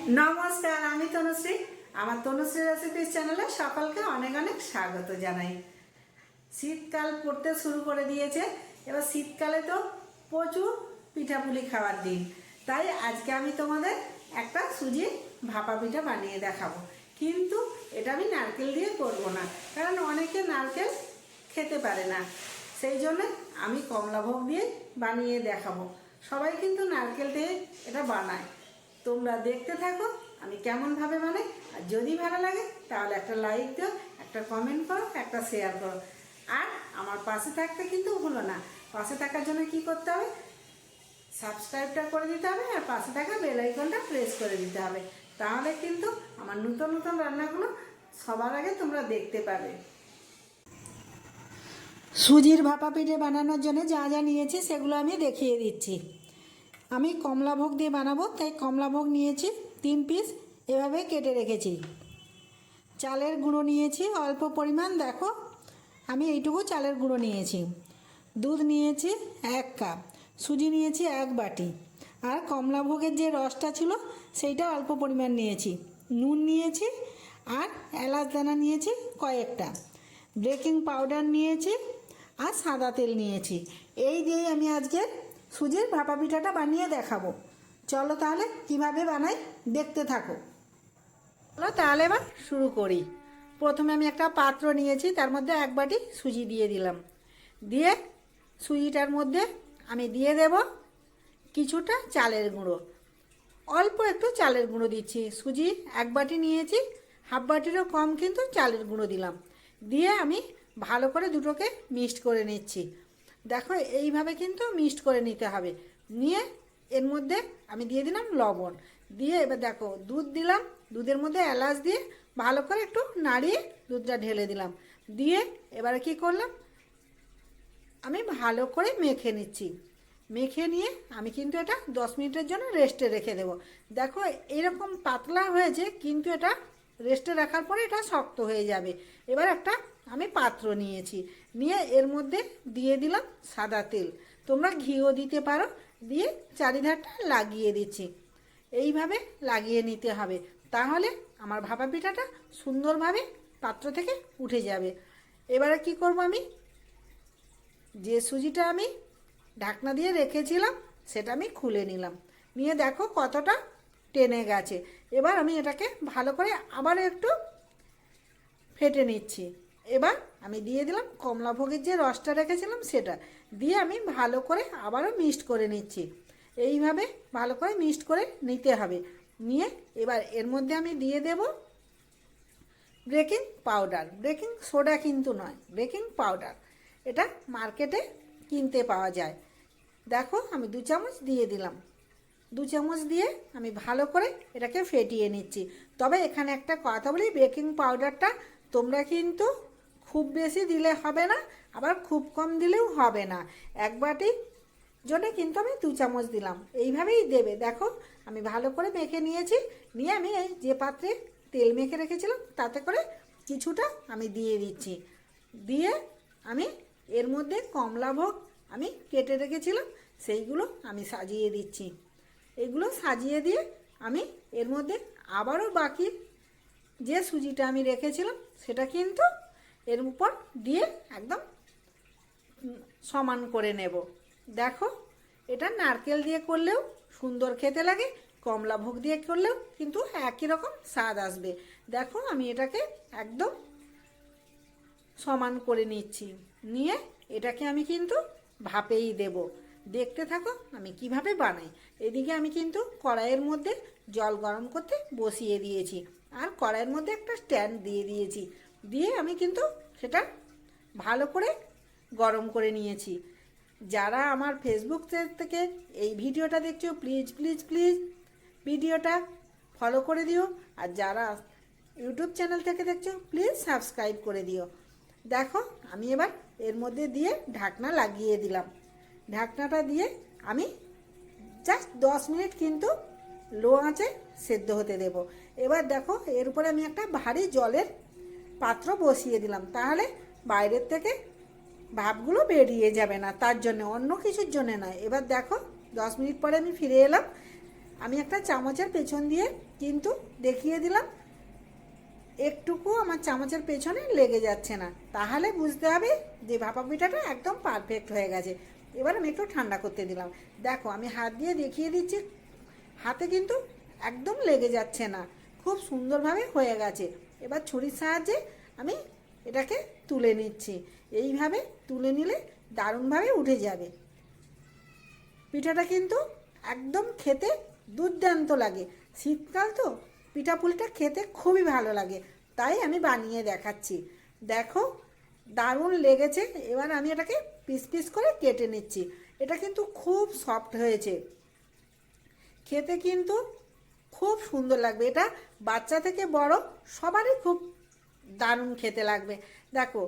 নমস্কার, আমি তনুশ্রী। আমার তনুশ্রী রেসিপিস চ্যানেলে সকলকে অনেক অনেক স্বাগত জানাই। শীতকাল পড়তে শুরু করে দিয়েছে। এবার শীতকালে তো প্রচুর পিঠাপুলি খাওয়ার দিন, তাই আজকে আমি তোমাদের একটা সুজির ভাপা পিঠা বানিয়ে দেখাবো। কিন্তু এটা আমি নারকেল দিয়ে করবো না, কারণ অনেকে নারকেল খেতে পারে না। সেই জন্য আমি কমলাভোগ দিয়ে বানিয়ে দেখাবো। সবাই কিন্তু নারকেল দিয়ে এটা বানায়। তোমরা দেখতে থাকো আমি কেমনভাবে বানাই। আর যদি ভালো লাগে তাহলে একটা লাইক দাও, একটা কমেন্ট করো, একটা শেয়ার করো। আর আমার পাশে থাকতে কিন্তু ভুলো না। পাশে থাকার জন্য কি করতে হবে? সাবস্ক্রাইবটা করে দিতে হবে, আর পাশে থাকা বেল আইকনটা প্রেস করে দিতে হবে। তাহলে কিন্তু আমার নতুন নতুন রান্নাগুলো সবার আগে তোমরা দেখতে পাবে। সুজির ভাপা পিঠে বানানোর জন্য যা যা নিয়েছি সেগুলো আমি দেখিয়ে দিচ্ছি। আমি কমলাভোগ দিয়ে বানাবো, তাই কমলাভোগ নিয়েছি 3 পিস, এভাবে কেটে রেখেছি। চালের গুঁড়ো নিয়েছি অল্প পরিমাণ, দেখো আমি এইটুকু চালের গুঁড়ো নিয়েছি। দুধ নিয়েছি 1 কাপ, সুজি নিয়েছি 1 বাটি, আর কমলাভোগের যে রসটা ছিল সেইটা অল্প পরিমাণ নিয়েছি। নুন নিয়েছি, আর এলাচ দানা নিয়েছি কয়েকটা, বেকিং পাউডার নিয়েছি, আর সাদা তেল নিয়েছি। এই দিয়েই আমি আজকে সুজির ভাপা পিঠাটা বানিয়ে দেখাবো। চলো তাহলে কিভাবে বানাই দেখতে থাকো। চলো তাহলে এবার শুরু করি। প্রথমে আমি একটা পাত্র নিয়েছি, তার মধ্যে 1 বাটি সুজি দিয়ে দিলাম। দিয়ে সুজিটার মধ্যে আমি দিয়ে দেব কিছুটা চালের গুঁড়ো, অল্প একটু চালের গুঁড়ো দিচ্ছি। সুজি 1 বাটি নিয়েছি, হাফ বাটিরও কম কিন্তু চালের গুঁড়ো দিলাম। দিয়ে আমি ভালো করে দুটোকে মিক্সড করে নিচ্ছি। দেখো এইভাবে কিন্তু মিক্সড করে নিতে হবে। নিয়ে এর মধ্যে আমি দিয়ে দিলাম লবণ। দিয়ে এবার দেখো দুধ দিলাম, দুধের মধ্যে এলাচ দিয়ে ভালো করে একটু নাড়িয়ে দুধটা ঢেলে দিলাম। দিয়ে এবারে কি করলাম, আমি ভালো করে মেখে নিচ্ছি। মেখে নিয়ে আমি কিন্তু এটা 10 মিনিটের জন্য রেস্টে রেখে দেব। দেখো এরকম পাতলা হয়েছে, কিন্তু এটা রেস্টে রাখার পরে এটা শক্ত হয়ে যাবে। এবার একটা আমি পাত্র নিয়েছি, নিয়ে এর মধ্যে দিয়ে দিলাম সাদা তেল, তোমরা ঘিও দিতে পারো। দিয়ে চারিধারটা লাগিয়ে দিচ্ছি। এইভাবে লাগিয়ে নিতে হবে, তাহলে আমার ভাপা পিঠাটা সুন্দরভাবে পাত্র থেকে উঠে যাবে। এবারে কি করব, আমি যে সুজিটা আমি ঢাকনা দিয়ে রেখেছিলাম সেটা আমি খুলে নিলাম। নিয়ে দেখো কতটা টেনে গেছে। এবার আমি এটাকে ভালো করে আবার একটু ফেটে নিচ্ছি। এবার আমি দিয়ে দিলাম কমলাভোগের যে রসটা রেখেছিলাম সেটা দিয়ে আমি ভালো করে আবারও মিক্সড করে নিচ্ছি। এইভাবে ভালো করে মিক্সড করে নিতে হবে। নিয়ে এবার এর মধ্যে আমি দিয়ে দেব বেকিং পাউডার, বেকিং সোডা কিন্তু নয়, বেকিং পাউডার। এটা মার্কেটে কিনতে পাওয়া যায়। দেখো আমি 2 চামচ দিয়ে দিলাম। 2 চামচ দিয়ে আমি ভালো করে এটাকে ফেটিয়ে নিচ্ছি। তবে এখানে একটা কথা বলি, বেকিং পাউডারটা তোমরা কিন্তু খুব বেশি দিলে হবে না, আবার খুব কম দিলেও হবে না। 1 বাটি জন্য কিন্তু আমি 2 চামচ দিলাম, এইভাবেই দেবে। দেখো আমি ভালো করে মেখে নিয়েছি। নিয়ে আমি এই যে পাত্রে তেল মেখে রেখেছিলাম তাতে করে কিছুটা আমি দিয়ে দিচ্ছি। দিয়ে আমি এর মধ্যে কমলাভোগ আমি কেটে রেখেছিলাম সেইগুলো আমি সাজিয়ে দিচ্ছি। এগুলো সাজিয়ে দিয়ে আমি এর মধ্যে আবারও বাকি যে সুজিটা আমি রেখেছিলাম সেটা কিন্তু এর উপর দিয়ে একদম সমান করে নেব। দেখো এটা নারকেল দিয়ে করলেও সুন্দর খেতে লাগে, কমলাভোগ দিয়ে করলেও কিন্তু একই রকম স্বাদ আসবে। দেখো আমি এটাকে একদম সমান করে নিচ্ছি। নিয়ে এটাকে আমি কিন্তু ভাপেই দেব। দেখতে থাকো আমি কিভাবে বানাই। এদিকে আমি কিন্তু কড়াইয়ের মধ্যে জল গরম করতে বসিয়ে দিয়েছি, আর কড়াইয়ের মধ্যে একটা স্ট্যান্ড দিয়ে দিয়েছি। দিয়ে আমি কিন্তু সেটা ভালো করে গরম করে নিয়েছি। যারা আমার ফেসবুক থেকে এই ভিডিওটা দেখছো প্লিজ প্লিজ প্লিজ ভিডিওটা ফলো করে দিও, আর যারা ইউটিউব চ্যানেল থেকে দেখছো প্লিজ সাবস্ক্রাইব করে দিও। দেখো আমি এবার এর মধ্যে দিয়ে ঢাকনা লাগিয়ে দিলাম। ঢাকনাটা দিয়ে আমি জাস্ট 10 মিনিট কিন্তু লো আঁচে সেদ্ধ হতে দেব। এবার দেখো এর উপরে আমি একটা ভারী জলের পাত্র বসিয়ে দিলাম, তাহলে বাইরের থেকে ভাপগুলো বেরিয়ে যাবে না, তার জন্য, অন্য কিছুর জন্য নয়। এবার দেখো 10 মিনিট পরে আমি ফিরে এলাম, আমি একটা চামচের পেছন দিয়ে কিন্তু দেখিয়ে দিলাম, একটুকু আমার চামচের পেছনে লেগে যাচ্ছে না, তাহলে বুঝতে হবে যে ভাপা পিঠাটা একদম পারফেক্ট হয়ে গেছে। এবার আমি একটু ঠান্ডা করতে দিলাম। দেখো আমি হাত দিয়ে দেখিয়ে দিচ্ছি, হাতে কিন্তু একদম লেগে যাচ্ছে না, খুব সুন্দরভাবে হয়ে গেছে। এবার ছুরির সাহায্যে আমি এটাকে তুলে নিচ্ছি। এইভাবে তুলে নিলে দারুণভাবে উঠে যাবে। পিঠাটা কিন্তু একদম খেতে দুর্দান্ত লাগে। শীতকাল তো পিঠাপুলিটা খেতে খুবই ভালো লাগে, তাই আমি বানিয়ে দেখাচ্ছি। দেখো দারুণ লেগেছে। এবার আমি এটাকে পিস পিস করে কেটে নিচ্ছি। এটা কিন্তু খুব সফট হয়েছে, খেতে কিন্তু খুব সুন্দর লাগবে। এটা বাচ্চা থেকে বড় সবারই খুব দারুণ খেতে লাগবে। দেখো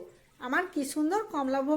আমার কি সুন্দর কমলাভোগ